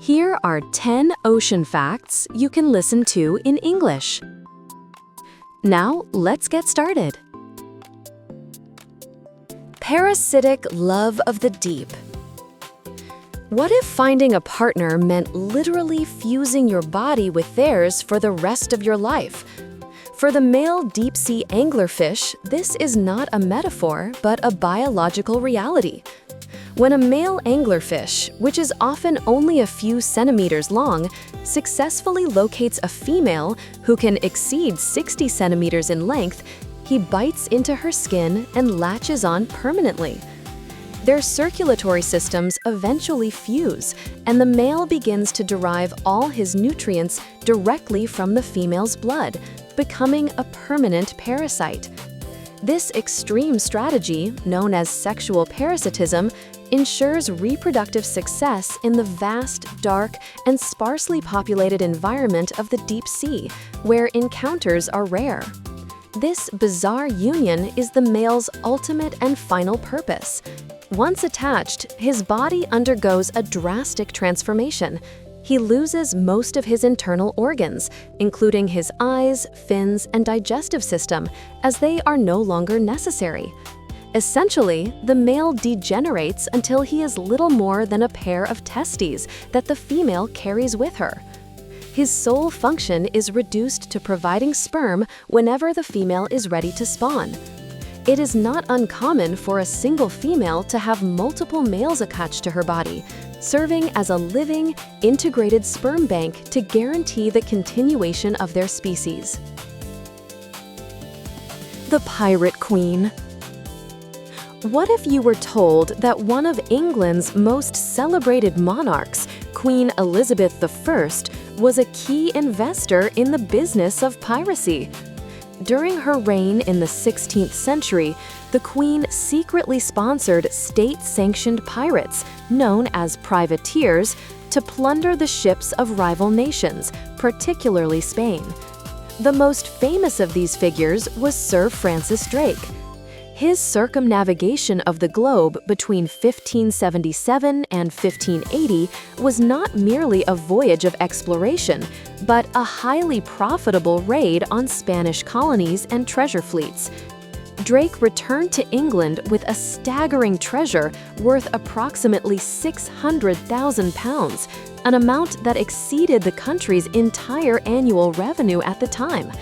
Here are 10 ocean facts you can listen to in English. Now, let's get started. Parasitic love of the deep. What if finding a partner meant literally fusing your body with theirs for the rest of your life? For the male deep-sea anglerfish, this is not a metaphor, but a biological reality. When a male anglerfish, which is often only a few centimeters long, successfully locates a female who can exceed 60 centimeters in length, he bites into her skin and latches on permanently. Their circulatory systems eventually fuse, and the male begins to derive all his nutrients directly from the female's blood, becoming a permanent parasite. This extreme strategy, known as sexual parasitism, ensures reproductive success in the vast, dark, and sparsely populated environment of the deep sea, where encounters are rare. This bizarre union is the male's ultimate and final purpose. Once attached, his body undergoes a drastic transformation. He loses most of his internal organs, including his eyes, fins, and digestive system, as they are no longer necessary. Essentially, the male degenerates until he is little more than a pair of testes that the female carries with her. His sole function is reduced to providing sperm whenever the female is ready to spawn. It is not uncommon for a single female to have multiple males attached to her body, serving as a living, integrated sperm bank to guarantee the continuation of their species. The Pirate Queen. What if you were told that one of England's most celebrated monarchs, Queen Elizabeth I, was a key investor in the business of piracy? During her reign in the 16th century, the Queen secretly sponsored state-sanctioned pirates, known as privateers, to plunder the ships of rival nations, particularly Spain. The most famous of these figures was Sir Francis Drake. His circumnavigation of the globe between 1577 and 1580 was not merely a voyage of exploration, but a highly profitable raid on Spanish colonies and treasure fleets. Drake returned to England with a staggering treasure worth approximately £600,000, an amount that exceeded the country's entire annual revenue at the time.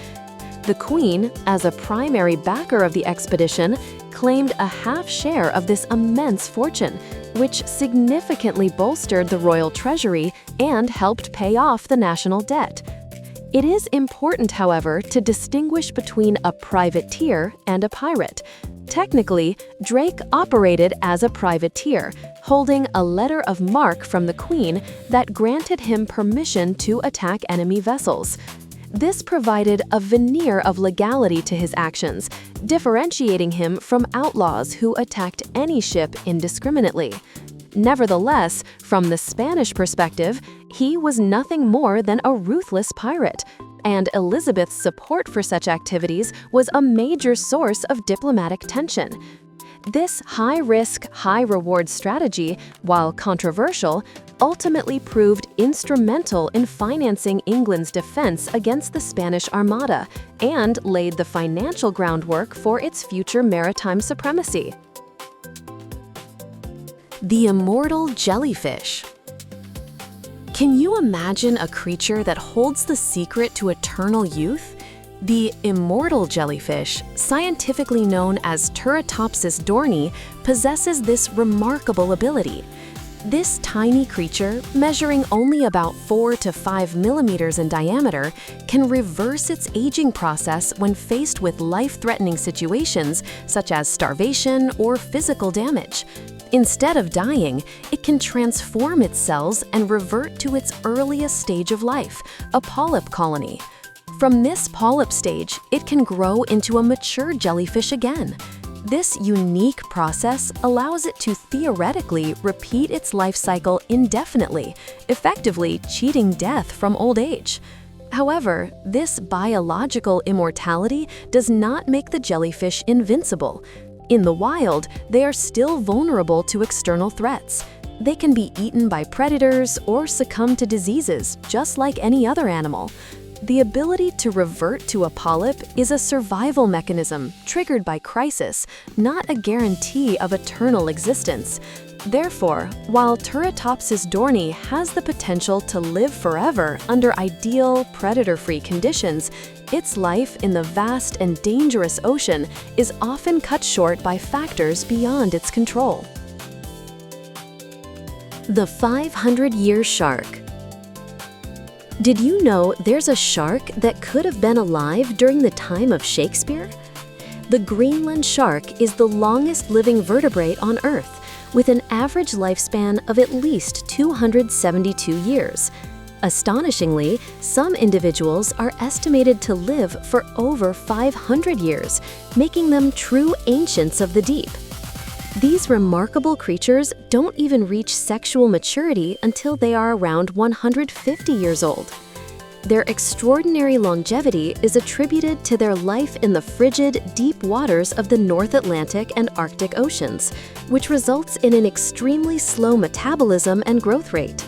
The Queen, as a primary backer of the expedition, claimed a half share of this immense fortune, which significantly bolstered the royal treasury and helped pay off the national debt. It is important, however, to distinguish between a privateer and a pirate. Technically, Drake operated as a privateer, holding a letter of marque from the Queen that granted him permission to attack enemy vessels. This provided a veneer of legality to his actions, differentiating him from outlaws who attacked any ship indiscriminately. Nevertheless, from the Spanish perspective, he was nothing more than a ruthless pirate, and Elizabeth's support for such activities was a major source of diplomatic tension. This high-risk, high-reward strategy, while controversial, ultimately proved instrumental in financing England's defense against the Spanish Armada and laid the financial groundwork for its future maritime supremacy. The Immortal Jellyfish. Can you imagine a creature that holds the secret to eternal youth? The immortal jellyfish, scientifically known as Turritopsis dohrnii, possesses this remarkable ability. This tiny creature, measuring only about 4 to 5 millimeters in diameter, can reverse its aging process when faced with life-threatening situations such as starvation or physical damage. Instead of dying, it can transform its cells and revert to its earliest stage of life, a polyp colony. From this polyp stage, it can grow into a mature jellyfish again. This unique process allows it to theoretically repeat its life cycle indefinitely, effectively cheating death from old age. However, this biological immortality does not make the jellyfish invincible. In the wild, they are still vulnerable to external threats. they can be eaten by predators or succumb to diseases, just like any other animal. The ability to revert to a polyp is a survival mechanism triggered by crisis, not a guarantee of eternal existence. Therefore, while Turritopsis dohrnii has the potential to live forever under ideal, predator-free conditions, its life in the vast and dangerous ocean is often cut short by factors beyond its control. The 500-year shark. Did you know there's a shark that could have been alive during the time of Shakespeare? The Greenland shark is the longest living vertebrate on Earth, with an average lifespan of at least 272 years. Astonishingly, some individuals are estimated to live for over 500 years, making them true ancients of the deep. These remarkable creatures don't even reach sexual maturity until they are around 150 years old. Their extraordinary longevity is attributed to their life in the frigid, deep waters of the North Atlantic and Arctic Oceans, which results in an extremely slow metabolism and growth rate.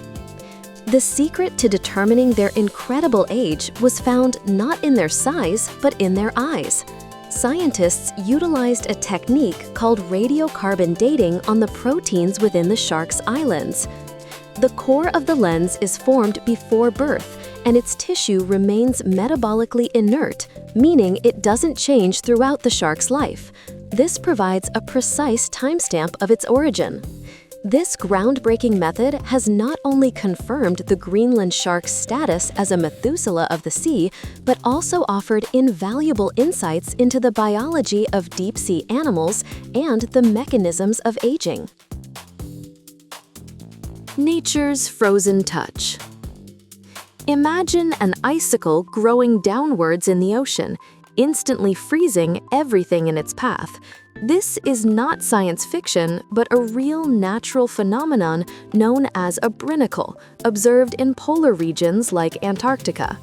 The secret to determining their incredible age was found not in their size, but in their eyes. Scientists utilized a technique called radiocarbon dating on the proteins within the shark's eye lens. The core of the lens is formed before birth, and its tissue remains metabolically inert, meaning it doesn't change throughout the shark's life. This provides a precise timestamp of its origin. This groundbreaking method has not only confirmed the Greenland shark's status as a Methuselah of the sea, but also offered invaluable insights into the biology of deep-sea animals and the mechanisms of aging. Nature's frozen touch. Imagine an icicle growing downwards in the ocean, instantly freezing everything in its path. This is not science fiction, but a real natural phenomenon known as a brinicle, observed in polar regions like Antarctica.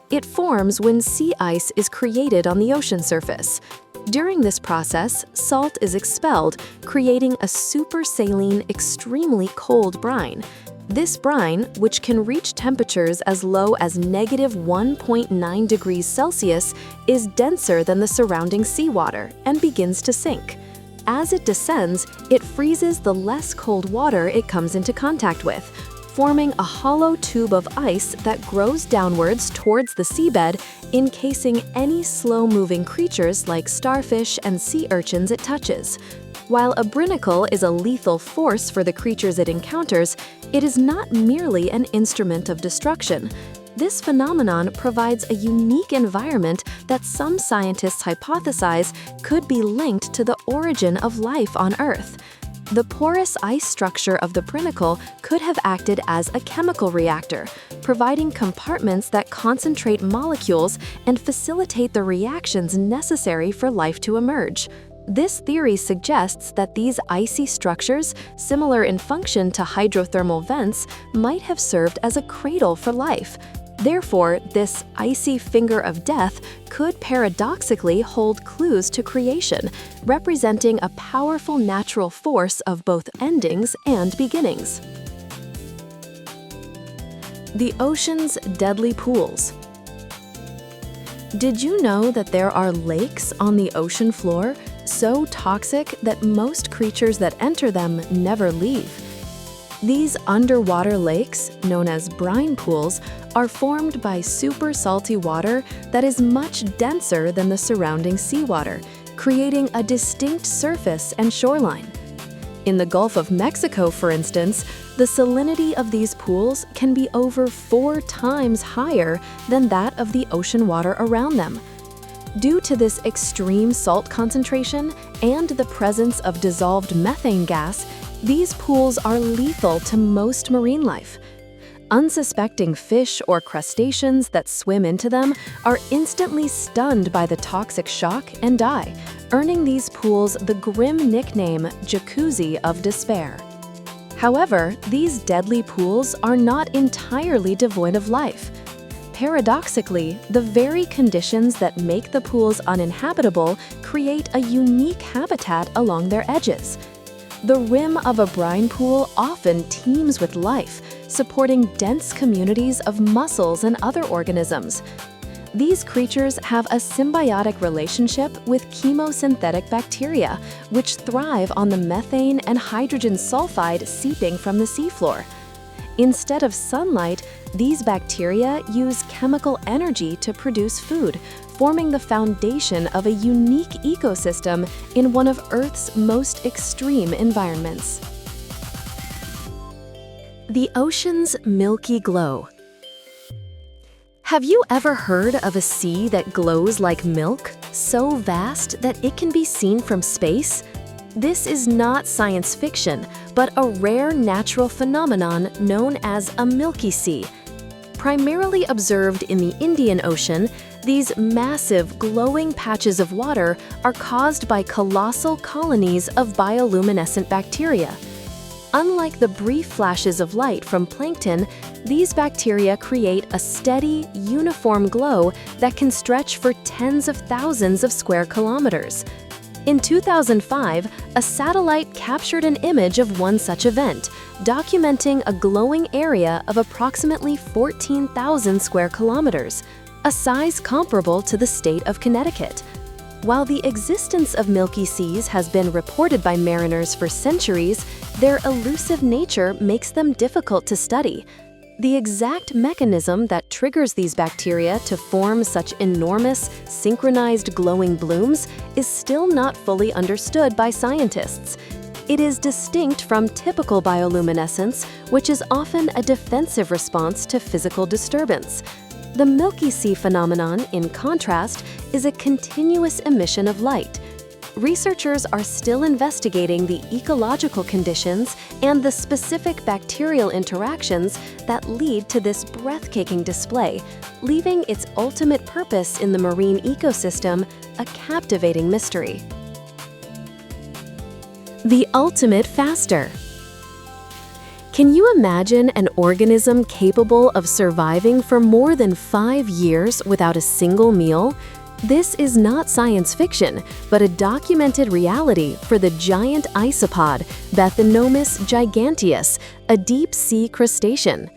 It forms when sea ice is created on the ocean surface. During this process, salt is expelled, creating a supersaline, extremely cold brine. This brine, which can reach temperatures as low as -1.9 degrees Celsius, is denser than the surrounding seawater and begins to sink. As it descends, it freezes the less cold water it comes into contact with, forming a hollow tube of ice that grows downwards towards the seabed, encasing any slow-moving creatures like starfish and sea urchins it touches. While a brinicle is a lethal force for the creatures it encounters, it is not merely an instrument of destruction. This phenomenon provides a unique environment that some scientists hypothesize could be linked to the origin of life on Earth. The porous ice structure of the brinicle could have acted as a chemical reactor, providing compartments that concentrate molecules and facilitate the reactions necessary for life to emerge. This theory suggests that these icy structures, similar in function to hydrothermal vents, might have served as a cradle for life. Therefore, this icy finger of death could paradoxically hold clues to creation, representing a powerful natural force of both endings and beginnings. The ocean's deadly pools. Did you know that there are lakes on the ocean floor so toxic that most creatures that enter them never leave? These underwater lakes, known as brine pools, are formed by super salty water that is much denser than the surrounding seawater, creating a distinct surface and shoreline. In the Gulf of Mexico, for instance, the salinity of these pools can be over 4 times higher than that of the ocean water around them. Due to this extreme salt concentration and the presence of dissolved methane gas, these pools are lethal to most marine life. Unsuspecting fish or crustaceans that swim into them are instantly stunned by the toxic shock and die, earning these pools the grim nickname Jacuzzi of Despair. However, these deadly pools are not entirely devoid of life. Paradoxically, the very conditions that make the pools uninhabitable create a unique habitat along their edges. The rim of a brine pool often teems with life, supporting dense communities of mussels and other organisms. These creatures have a symbiotic relationship with chemosynthetic bacteria, which thrive on the methane and hydrogen sulfide seeping from the seafloor. Instead of sunlight, these bacteria use chemical energy to produce food, forming the foundation of a unique ecosystem in one of Earth's most extreme environments. The ocean's milky glow. Have you ever heard of a sea that glows like milk, so vast that it can be seen from space? This is not science fiction, but a rare natural phenomenon known as a Milky Sea. Primarily observed in the Indian Ocean, these massive glowing patches of water are caused by colossal colonies of bioluminescent bacteria. Unlike the brief flashes of light from plankton, these bacteria create a steady, uniform glow that can stretch for tens of thousands of square kilometers. In 2005, a satellite captured an image of one such event, documenting a glowing area of approximately 14,000 square kilometers, a size comparable to the state of Connecticut. While the existence of Milky Seas has been reported by mariners for centuries, their elusive nature makes them difficult to study. The exact mechanism that triggers these bacteria to form such enormous, synchronized glowing blooms is still not fully understood by scientists. It is distinct from typical bioluminescence, which is often a defensive response to physical disturbance. The Milky Sea phenomenon, in contrast, is a continuous emission of light. Researchers are still investigating the ecological conditions and the specific bacterial interactions that lead to this breathtaking display, leaving its ultimate purpose in the marine ecosystem a captivating mystery. The ultimate faster. Can you imagine an organism capable of surviving for more than 5 years without a single meal? This is not science fiction, but a documented reality for the giant isopod, Bathynomus giganteus, a deep-sea crustacean.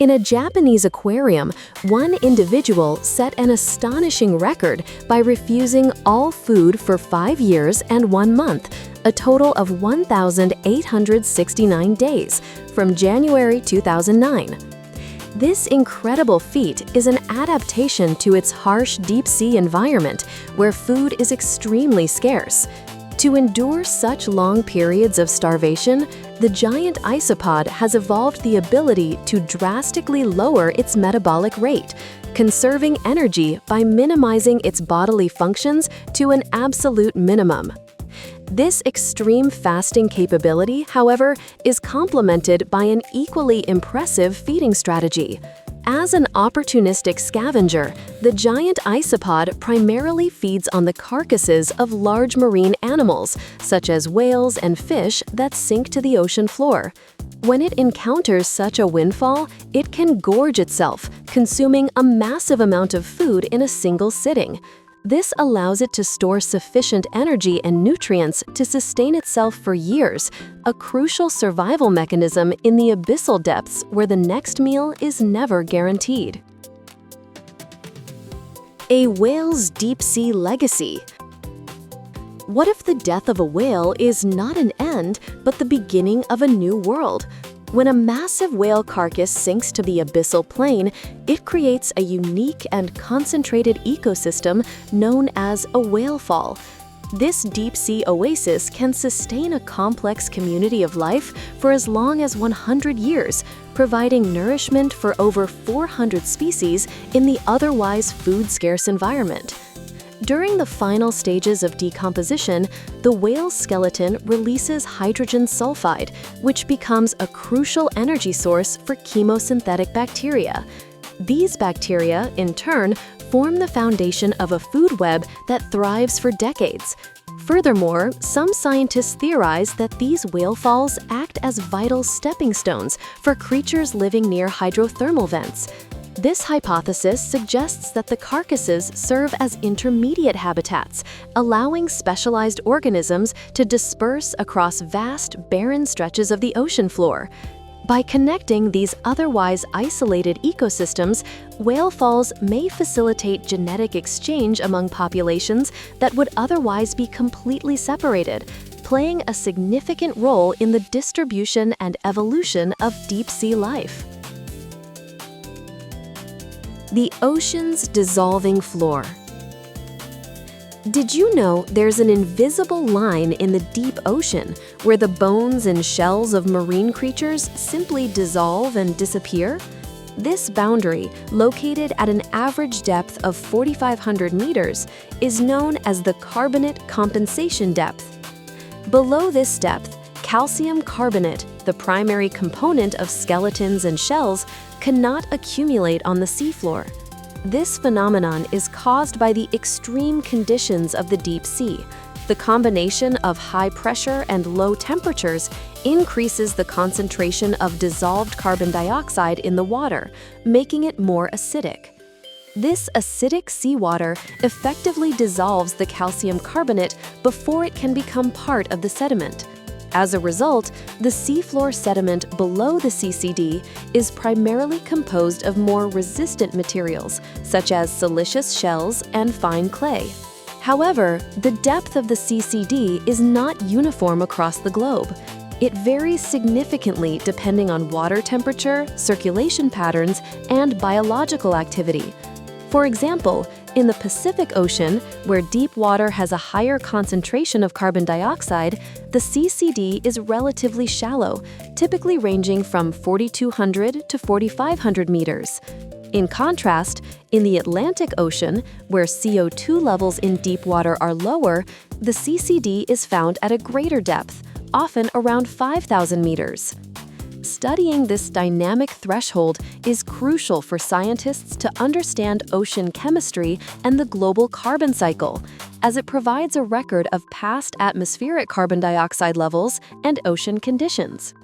In a Japanese aquarium, one individual set an astonishing record by refusing all food for 5 years and 1 month, a total of 1,869 days, from January 2009. This incredible feat is an adaptation to its harsh deep-sea environment, where food is extremely scarce. To endure such long periods of starvation, the giant isopod has evolved the ability to drastically lower its metabolic rate, conserving energy by minimizing its bodily functions to an absolute minimum. This extreme fasting capability, however, is complemented by an equally impressive feeding strategy. As an opportunistic scavenger, the giant isopod primarily feeds on the carcasses of large marine animals, such as whales and fish that sink to the ocean floor. When it encounters such a windfall, it can gorge itself, consuming a massive amount of food in a single sitting. This allows it to store sufficient energy and nutrients to sustain itself for years, a crucial survival mechanism in the abyssal depths where the next meal is never guaranteed. A whale's deep-sea legacy. What if the death of a whale is not an end, but the beginning of a new world? When a massive whale carcass sinks to the abyssal plain, it creates a unique and concentrated ecosystem known as a whale fall. This deep-sea oasis can sustain a complex community of life for as long as 100 years, providing nourishment for over 400 species in the otherwise food-scarce environment. During the final stages of decomposition, the whale's skeleton releases hydrogen sulfide, which becomes a crucial energy source for chemosynthetic bacteria. These bacteria, in turn, form the foundation of a food web that thrives for decades. Furthermore, some scientists theorize that these whale falls act as vital stepping stones for creatures living near hydrothermal vents. This hypothesis suggests that the carcasses serve as intermediate habitats, allowing specialized organisms to disperse across vast, barren stretches of the ocean floor. By connecting these otherwise isolated ecosystems, whale falls may facilitate genetic exchange among populations that would otherwise be completely separated, playing a significant role in the distribution and evolution of deep-sea life. The ocean's dissolving floor. Did you know there's an invisible line in the deep ocean where the bones and shells of marine creatures simply dissolve and disappear? This boundary, located at an average depth of 4,500 meters, is known as the carbonate compensation depth. Below this depth, calcium carbonate, the primary component of skeletons and shells, cannot accumulate on the seafloor. This phenomenon is caused by the extreme conditions of the deep sea. The combination of high pressure and low temperatures increases the concentration of dissolved carbon dioxide in the water, making it more acidic. This acidic seawater effectively dissolves the calcium carbonate before it can become part of the sediment. As a result, the seafloor sediment below the CCD is primarily composed of more resistant materials, such as siliceous shells and fine clay. However, the depth of the CCD is not uniform across the globe. It varies significantly depending on water temperature, circulation patterns, and biological activity. For example, in the Pacific Ocean, where deep water has a higher concentration of carbon dioxide, the CCD is relatively shallow, typically ranging from 4,200 to 4,500 meters. In contrast, in the Atlantic Ocean, where CO2 levels in deep water are lower, the CCD is found at a greater depth, often around 5,000 meters. Studying this dynamic threshold is crucial for scientists to understand ocean chemistry and the global carbon cycle, as it provides a record of past atmospheric carbon dioxide levels and ocean conditions.